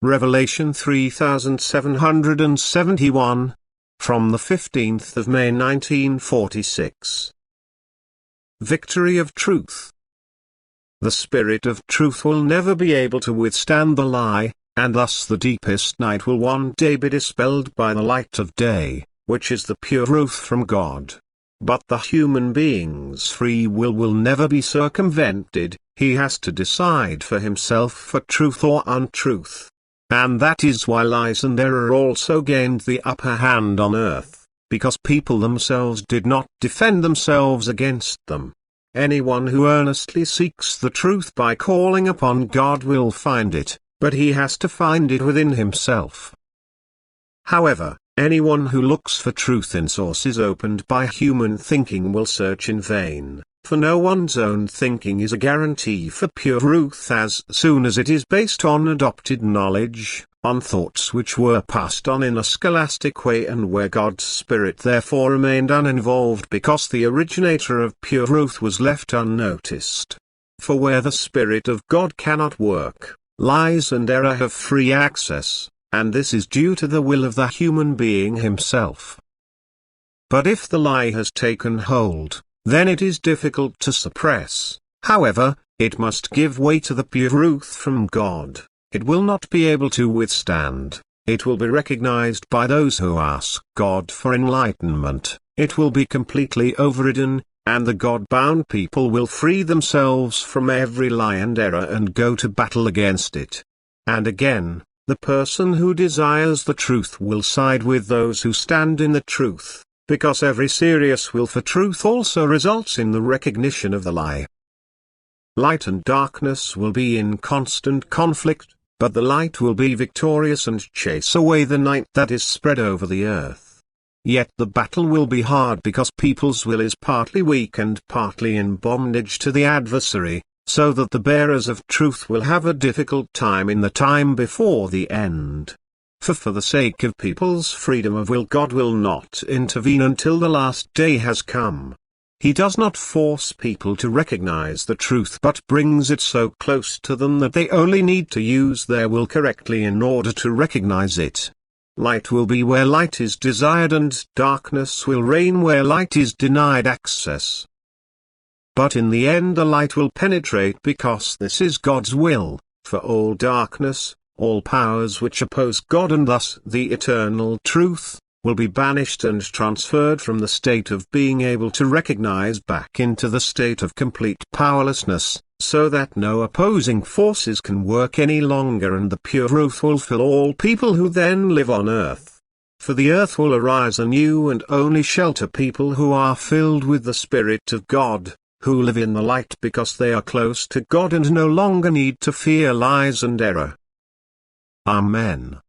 Revelation 3771, from the 15th of May 1946. Victory of Truth. The Spirit of Truth will never be able to withstand the lie, and thus the deepest night will one day be dispelled by the light of day, which is the pure truth from God. But the human being's free will never be circumvented. He has to decide for himself for truth or untruth. And that is why lies and error also gained the upper hand on earth, because people themselves did not defend themselves against them. Anyone who earnestly seeks the truth by calling upon God will find it, but he has to find it within himself. However, anyone who looks for truth in sources opened by human thinking will search in vain, for no one's own thinking is a guarantee for pure truth as soon as it is based on adopted knowledge, on thoughts which were passed on in a scholastic way and where God's Spirit therefore remained uninvolved because the originator of pure truth was left unnoticed. For where the Spirit of God cannot work, lies and error have free access, and this is due to the will of the human being himself. But if the lie has taken hold, then it is difficult to suppress. However, it must give way to the pure truth from God. It will not be able to withstand. It will be recognized by those who ask God for enlightenment. It will be completely overridden, and the God-bound people will free themselves from every lie and error and go to battle against it. And again, the person who desires the truth will side with those who stand in the truth, because every serious will for truth also results in the recognition of the lie. Light and darkness will be in constant conflict, but the light will be victorious and chase away the night that is spread over the earth. Yet the battle will be hard because people's will is partly weak and partly in bondage to the adversary, so that the bearers of truth will have a difficult time in the time before the end. For the sake of people's freedom of will, God will not intervene until the last day has come. He does not force people to recognize the truth but brings it so close to them that they only need to use their will correctly in order to recognize it. Light will be where light is desired and darkness will reign where light is denied access. But in the end the light will penetrate because this is God's will, for all darkness, all powers which oppose God and thus the eternal truth, will be banished and transferred from the state of being able to recognize back into the state of complete powerlessness, so that no opposing forces can work any longer and the pure truth will fill all people who then live on earth. For the earth will arise anew and only shelter people who are filled with the Spirit of God, who live in the light because they are close to God and no longer need to fear lies and error. Amen.